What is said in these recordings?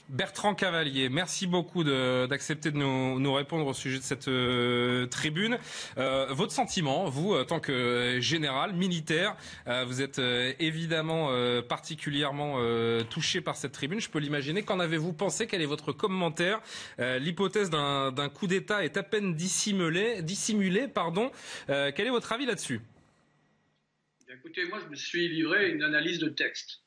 Bertrand Cavalier, merci beaucoup d'accepter de nous répondre au sujet de cette tribune. Votre sentiment, vous, en tant que général, militaire, vous êtes évidemment particulièrement touché par cette tribune, je peux l'imaginer. Qu'en avez-vous pensé? Quel est votre commentaire? L'hypothèse d'un coup d'État est à peine dissimulée. Quel est votre avis là-dessus? Écoutez, moi je me suis livré à une analyse de texte.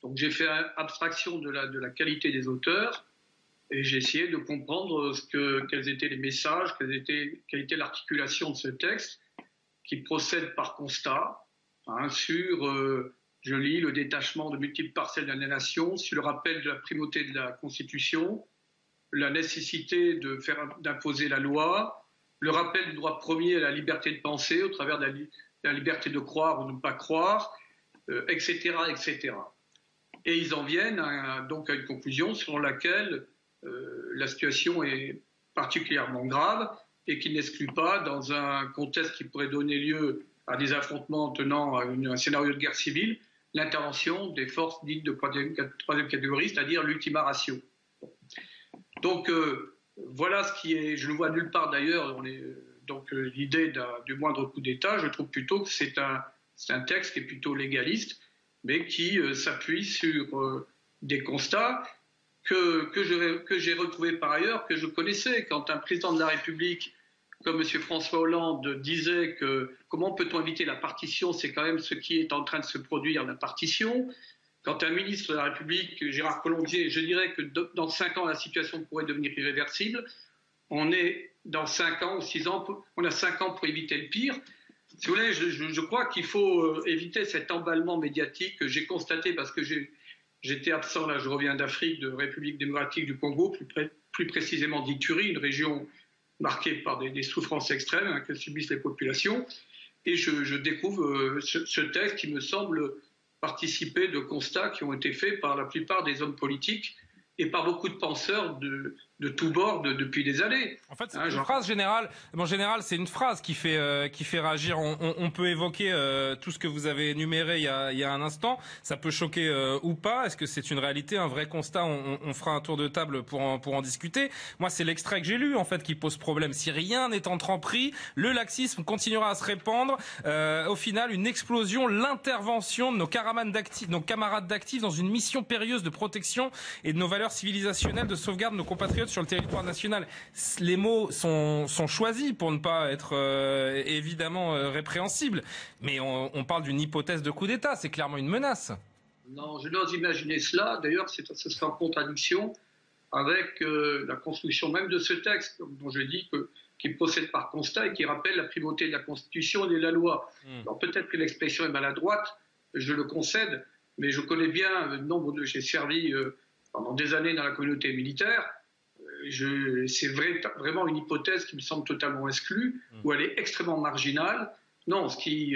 Donc j'ai fait abstraction de la qualité des auteurs et j'ai essayé de comprendre quels étaient les messages, quelle était l'articulation de ce texte qui procède par constat sur, je lis, le détachement de multiples parcelles de la nation, sur le rappel de la primauté de la Constitution, la nécessité d'imposer la loi, le rappel du droit premier à la liberté de penser au travers de la liberté de croire ou de ne pas croire, etc., etc. Et ils en viennent donc à une conclusion selon laquelle la situation est particulièrement grave et qu'il n'exclut pas, dans un contexte qui pourrait donner lieu à des affrontements tenant à un scénario de guerre civile, l'intervention des forces dites de troisième catégorie, c'est-à-dire l'ultima ratio. Donc voilà ce qui est, je ne vois nulle part d'ailleurs, donc l'idée du moindre coup d'État. Je trouve plutôt que c'est un texte qui est plutôt légaliste, mais qui s'appuie sur des constats que j'ai retrouvés par ailleurs, que je connaissais. Quand un président de la République, comme M. François Hollande, disait que comment peut-on éviter la partition, c'est quand même ce qui est en train de se produire, la partition. Quand un ministre de la République, Gérard Collombier, je dirais que dans 5 ans, la situation pourrait devenir irréversible. On est dans 5 ans ou 6 ans, on a 5 ans pour éviter le pire. Si vous voulez, je crois qu'il faut éviter cet emballement médiatique que j'ai constaté parce que j'étais absent, là je reviens d'Afrique, de République démocratique du Congo, plus précisément d'Ituri, une région marquée par des souffrances extrêmes que subissent les populations. Et je découvre ce texte qui me semble participer de constats qui ont été faits par la plupart des hommes politiques et par beaucoup de penseurs de tous bords depuis des années. En fait, c'est une phrase générale. Mon général, c'est une phrase qui fait réagir. On peut évoquer tout ce que vous avez énuméré il y a un instant. Ça peut choquer ou pas. Est-ce que c'est une réalité, un vrai constat? On fera un tour de table pour en discuter. Moi, c'est l'extrait que j'ai lu en fait qui pose problème. Si rien n'est entrant pris, le laxisme continuera à se répandre. Au final, une explosion, l'intervention de nos camarades d'actifs dans une mission périlleuse de protection et de nos valeurs civilisationnelles de sauvegarde de nos compatriotes sur le territoire national. Les mots sont choisis pour ne pas être évidemment répréhensibles, mais on parle d'une hypothèse de coup d'État, c'est clairement une menace. Non, je n'ose imaginer cela. D'ailleurs, ce serait en contradiction avec la construction même de ce texte, dont je dis qui procède par constat et qui rappelle la primauté de la Constitution et de la loi. Alors peut-être que l'expression est maladroite, je le concède, mais je connais bien le nombre de... J'ai servi pendant des années dans la communauté militaire. C'est vraiment une hypothèse qui me semble totalement exclue, où elle est extrêmement marginale. Non, ce qui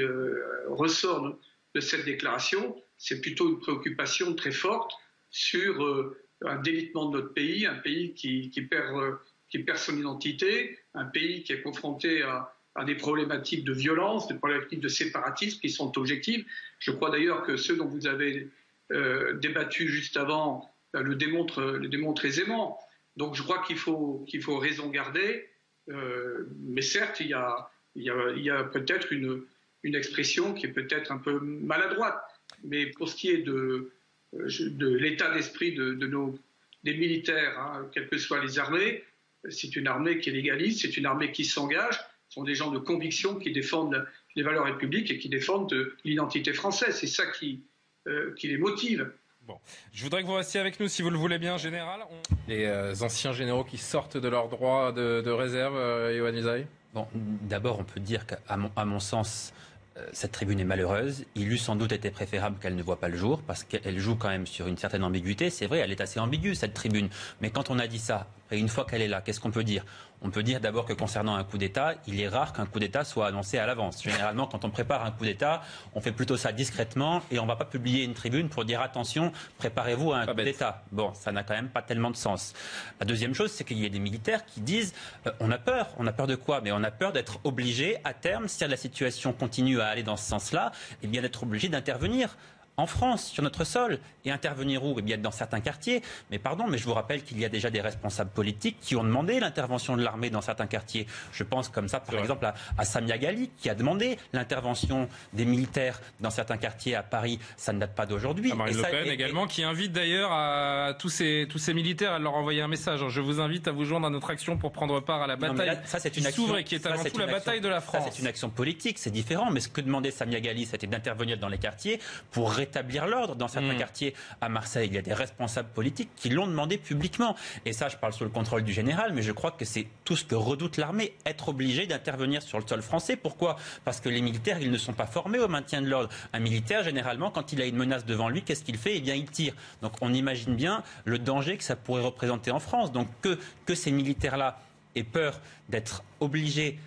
ressort de cette déclaration, c'est plutôt une préoccupation très forte sur un délitement de notre pays, un pays qui perd son identité, un pays qui est confronté à des problématiques de violence, des problématiques de séparatisme qui sont objectives. Je crois d'ailleurs que ceux dont vous avez débattu juste avant le démontrent aisément. Donc je crois qu'il faut raison garder, mais certes il y a peut-être une expression qui est peut-être un peu maladroite. Mais pour ce qui est de l'état d'esprit des militaires, quelles que soient les armées, c'est une armée qui est légaliste, c'est une armée qui s'engage, ce sont des gens de conviction qui défendent les valeurs républiques et qui défendent l'identité française. C'est ça qui les motive. Bon, je voudrais que vous restiez avec nous si vous le voulez bien, Général. Les anciens généraux qui sortent de leur droit de réserve, Yohann Usaï. Bon, d'abord, on peut dire qu'à mon sens, cette tribune est malheureuse. Il eût sans doute été préférable qu'elle ne voit pas le jour, parce qu'elle joue quand même sur une certaine ambiguïté. C'est vrai, elle est assez ambiguë, cette tribune. Mais quand on a dit ça, et une fois qu'elle est là, qu'est-ce qu'on peut dire? On peut dire d'abord que concernant un coup d'État, il est rare qu'un coup d'État soit annoncé à l'avance. Généralement, quand on prépare un coup d'État, on fait plutôt ça discrètement et on ne va pas publier une tribune pour dire attention, préparez-vous à un coup d'État. Bon, ça n'a quand même pas tellement de sens. La deuxième chose, c'est qu'il y a des militaires qui disent on a peur. On a peur de quoi? Mais on a peur d'être obligé à terme, si la situation continue à aller dans ce sens-là, eh bien d'être obligé d'intervenir. en France, sur notre sol. Et intervenir où? Eh bien, dans certains quartiers. Mais pardon, mais je vous rappelle qu'il y a déjà des responsables politiques qui ont demandé l'intervention de l'armée dans certains quartiers. Je pense comme ça, par exemple, à Samia Ghali, qui a demandé l'intervention des militaires dans certains quartiers à Paris. Ça ne date pas d'aujourd'hui. Marine Le Pen également, qui invite d'ailleurs à tous ces militaires à leur envoyer un message. Je vous invite à vous joindre à notre action pour prendre part à la bataille qui s'ouvre et qui est avant tout la bataille de la France. Ça, c'est une action politique, c'est différent. Mais ce que demandait Samia Ghali, c'était d'intervenir dans les quartiers pour rétablir l'ordre dans certains quartiers à Marseille. Il y a des responsables politiques qui l'ont demandé publiquement. Et ça, je parle sous le contrôle du général, mais je crois que c'est tout ce que redoute l'armée, être obligé d'intervenir sur le sol français. Pourquoi? Parce que les militaires, ils ne sont pas formés au maintien de l'ordre. Un militaire, généralement, quand il a une menace devant lui, qu'est-ce qu'il fait? Eh bien, il tire. Donc, on imagine bien le danger que ça pourrait représenter en France. Donc, que ces militaires-là aient peur d'être obligés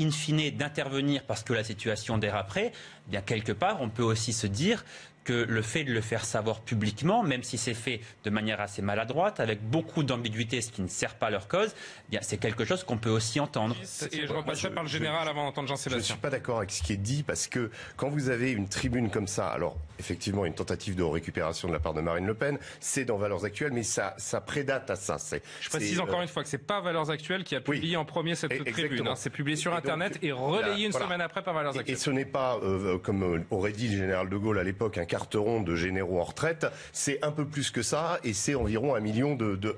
in fine d'intervenir parce que la situation déraperait, eh bien quelque part on peut aussi se dire que le fait de le faire savoir publiquement, même si c'est fait de manière assez maladroite, avec beaucoup d'ambiguïté, ce qui ne sert pas leur cause, eh bien c'est quelque chose qu'on peut aussi entendre. Et je repasserai par le général avant d'entendre Jean-Sébastien. Je ne suis pas d'accord avec ce qui est dit, parce que quand vous avez une tribune comme ça, alors effectivement une tentative de récupération de la part de Marine Le Pen, c'est dans Valeurs Actuelles, mais ça prédate à ça. Je précise encore une fois que c'est pas Valeurs Actuelles qui a publié en premier cette tribune. C'est publié sur Internet et relayé une semaine après par Valeurs Actuelles. Et ce n'est pas, comme aurait dit le général de Gaulle à l'époque, un carteron de généraux en retraite. C'est un peu plus que ça, et c'est environ un millier de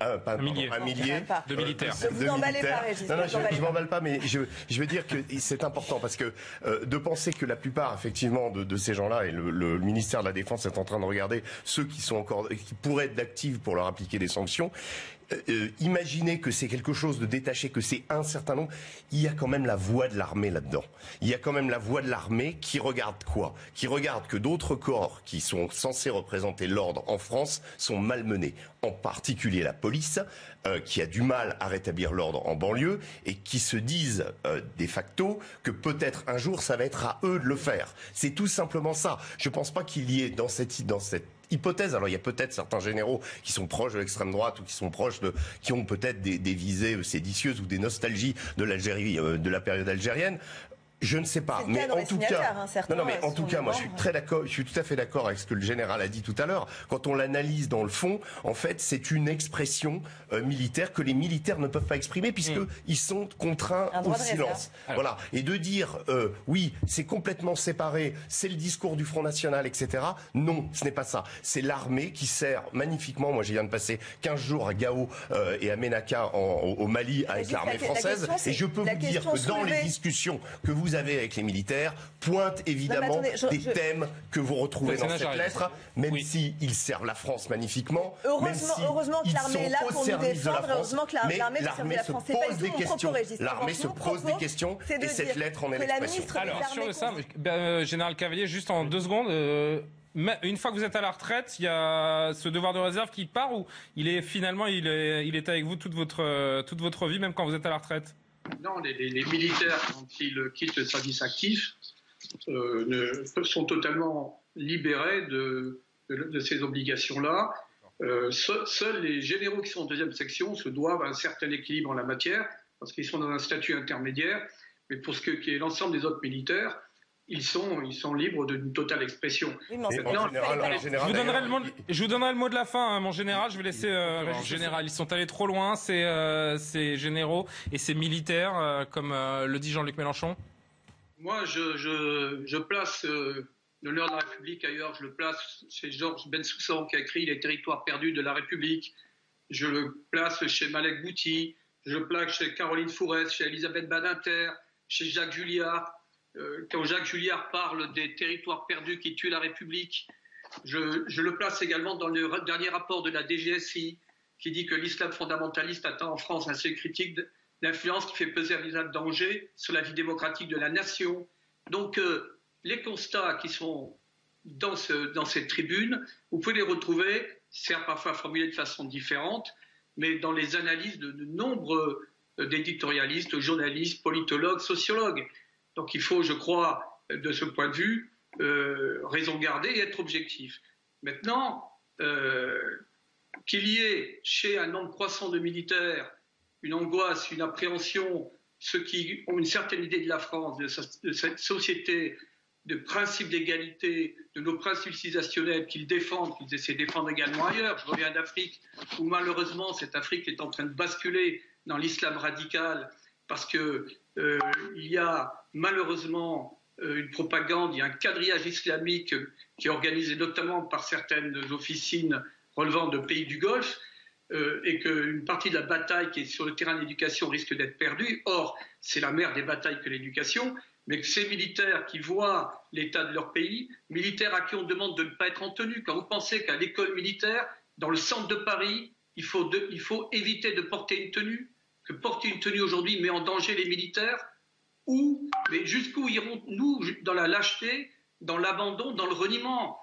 militaires. Ne vous emballez pas, Régis. Non, je m'emballe pas, mais je veux dire que c'est important, parce que de penser que la plupart, effectivement, de ces gens-là, et le ministère de la Défense est en train de regarder ceux qui pourraient être d'actifs pour leur appliquer des sanctions. Imaginez que c'est quelque chose de détaché, que c'est un certain nombre. Il y a quand même la voix de l'armée là-dedans. Il y a quand même la voix de l'armée qui regarde quoi? Qui regarde que d'autres corps qui sont censés représenter l'ordre en France sont malmenés. En particulier la police, qui a du mal à rétablir l'ordre en banlieue et qui se disent de facto que peut-être un jour ça va être à eux de le faire. C'est tout simplement ça. Je pense pas qu'il y ait dans cette hypothèse. Alors il y a peut-être certains généraux qui sont proches de l'extrême droite ou qui ont peut-être des visées séditieuses ou des nostalgies de l'Algérie, de la période algérienne. Je ne sais pas, mais en tout cas, moi je suis tout à fait d'accord avec ce que le général a dit tout à l'heure. Quand on l'analyse dans le fond, en fait, c'est une expression militaire que les militaires ne peuvent pas exprimer puisque ils sont contraints au silence. Voilà. Et de dire oui, c'est complètement séparé, c'est le discours du Front National, etc. Non, ce n'est pas ça. C'est l'armée qui sert magnifiquement. Moi, je viens de passer 15 jours à Gao et à Ménaka au Mali avec l'armée française, et je peux vous dire que dans les discussions que vous avez avec les militaires, pointe évidemment des thèmes que vous retrouvez dans cette lettre, même s'ils servent la France magnifiquement. Heureusement que l'armée est là pour nous défendre, heureusement que l'armée se pose des questions. L'armée se pose des questions, et cette lettre en est l'expression. Alors, sur ça, Général Cavalier, juste en 2 secondes, une fois que vous êtes à la retraite, il y a ce devoir de réserve qui part, ou il est avec vous toute votre vie, même quand vous êtes à la retraite? Non, les militaires, quand ils quittent le service actif, sont totalement libérés de ces obligations-là. Seuls les généraux qui sont en deuxième section se doivent à un certain équilibre en la matière, parce qu'ils sont dans un statut intermédiaire. Mais pour ce qui est l'ensemble des autres militaires, ils sont libres d'une totale expression. Je vous donnerai le mot de la fin, mon général. Je vais laisser général. Ils sont allés trop loin, ces généraux et ces militaires, comme le dit Jean-Luc Mélenchon. Moi, je place l'honneur de la République ailleurs. Je le place chez Georges Bensoussan, qui a écrit Les territoires perdus de la République. Je le place chez Malek Bouti. Je le place chez Caroline Fourès, chez Elisabeth Badinter, chez Jacques Julliard. Quand Jacques Julliard parle des territoires perdus qui tuent la République, je le place également dans le dernier rapport de la DGSI, qui dit que l'islam fondamentaliste atteint en France un seuil critique d'influence qui fait peser un véritable danger sur la vie démocratique de la nation. Donc les constats qui sont dans cette tribune, vous pouvez les retrouver, certes parfois formulés de façon différente, mais dans les analyses de nombreux d'éditorialistes, journalistes, politologues, sociologues. Donc il faut, je crois, de ce point de vue, raison garder et être objectif. Maintenant, qu'il y ait chez un nombre croissant de militaires une angoisse, une appréhension, ceux qui ont une certaine idée de la France, de cette société de principes d'égalité, de nos principes civilisationnels qu'ils défendent, qu'ils essaient de défendre également ailleurs. Je reviens d'Afrique, où malheureusement cette Afrique est en train de basculer dans l'islam radical, parce que il y a malheureusement une propagande, il y a un quadrillage islamique qui est organisé notamment par certaines officines relevant de pays du Golfe, et qu'une partie de la bataille qui est sur le terrain de l'éducation risque d'être perdue. Or, c'est la mère des batailles que l'éducation, mais que ces militaires qui voient l'état de leur pays, militaires à qui on demande de ne pas être en tenue, quand vous pensez qu'à l'école militaire, dans le centre de Paris, il faut éviter de porter une tenue, que porter une tenue aujourd'hui met en danger les militaires, mais jusqu'où irons-nous dans la lâcheté, dans l'abandon, dans le reniement?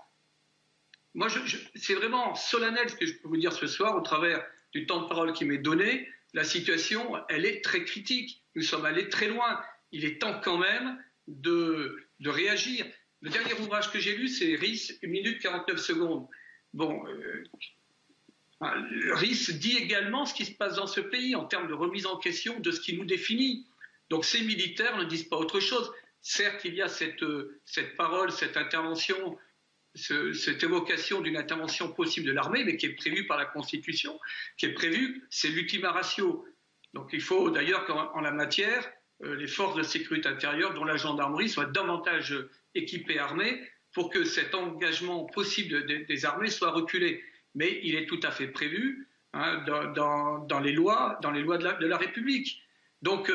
Moi, c'est vraiment solennel ce que je peux vous dire ce soir, au travers du temps de parole qui m'est donné. La situation, elle est très critique. Nous sommes allés très loin. Il est temps quand même de réagir. Le dernier ouvrage que j'ai lu, c'est RIS, 1 minute 49 secondes. Bon, RIS dit également ce qui se passe dans ce pays en termes de remise en question de ce qui nous définit. Donc ces militaires ne disent pas autre chose. Certes, il y a cette parole, cette intervention, cette évocation d'une intervention possible de l'armée, mais qui est prévue par la Constitution, qui est prévue, c'est l'ultima ratio. Donc il faut d'ailleurs qu'en la matière, les forces de sécurité intérieure, dont la gendarmerie, soient davantage équipées, armées, pour que cet engagement possible des armées soit reculé. Mais il est tout à fait prévu dans les lois de la République. Donc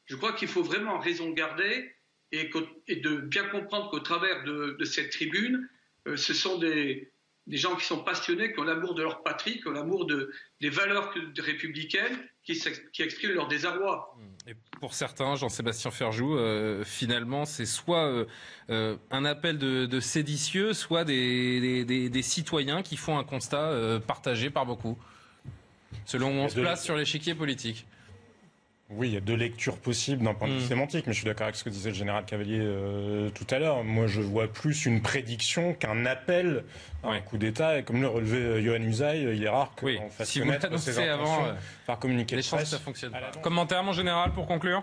je crois qu'il faut vraiment raison garder et de bien comprendre qu'au travers de cette tribune, ce sont des gens qui sont passionnés, qui ont l'amour de leur patrie, qui ont l'amour des valeurs républicaines, qui expriment leur désarroi. Et pour certains, Jean-Sébastien Ferjou, finalement, c'est soit un appel de séditieux, soit des citoyens qui font un constat partagé par beaucoup, selon où on se place sur l'échiquier politique. Oui, il y a deux lectures possibles d'un point de vue sémantique, mais je suis d'accord avec ce que disait le général Cavalier tout à l'heure. Moi, je vois plus une prédiction qu'un appel à un coup d'État. Et comme le relevait Yohann Usaï, il est rare qu'on fasse connaître ses intentions par communiqué de presse. Les chances, ça fonctionne. Commentaire, mon général, pour conclure.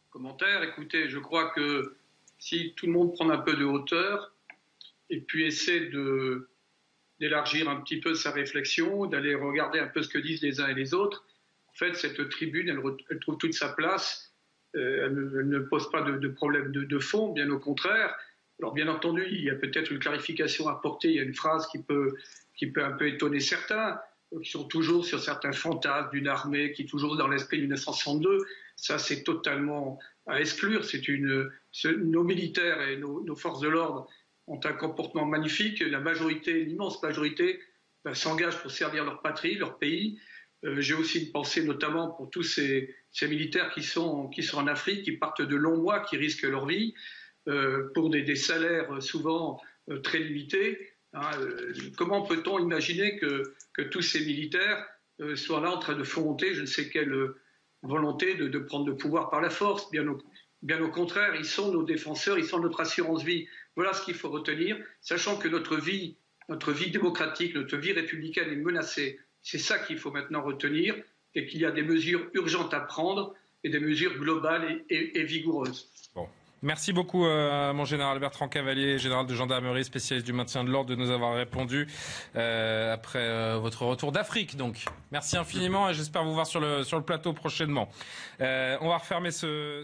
Commentaire, écoutez, je crois que si tout le monde prend un peu de hauteur et puis essaie d'élargir un petit peu sa réflexion, d'aller regarder un peu ce que disent les uns et les autres, en fait, cette tribune, elle trouve toute sa place. Elle ne pose pas de problème de fond, bien au contraire. Alors, bien entendu, il y a peut-être une clarification à apporter. Il y a une phrase qui peut un peu étonner certains, qui sont toujours sur certains fantasmes d'une armée, qui est toujours dans l'esprit de 1962. Ça, c'est totalement à exclure. Nos militaires et nos forces de l'ordre ont un comportement magnifique. La majorité, l'immense majorité, s'engagent pour servir leur patrie, leur pays. J'ai aussi une pensée notamment pour tous ces militaires qui sont en Afrique, qui partent de longs mois, qui risquent leur vie, pour des salaires souvent très limités. Comment peut-on imaginer que tous ces militaires soient là en train de fomenter je ne sais quelle volonté de prendre le pouvoir par la force? Bien au contraire, ils sont nos défenseurs, ils sont notre assurance vie. Voilà ce qu'il faut retenir, sachant que notre vie démocratique, notre vie républicaine est menacée. C'est ça qu'il faut maintenant retenir et qu'il y a des mesures urgentes à prendre et des mesures globales et vigoureuses. Bon. Merci beaucoup, mon général Bertrand Cavalier, général de gendarmerie, spécialiste du maintien de l'ordre, de nous avoir répondu après votre retour d'Afrique. Donc, merci infiniment et j'espère vous voir sur le plateau prochainement. On va refermer ce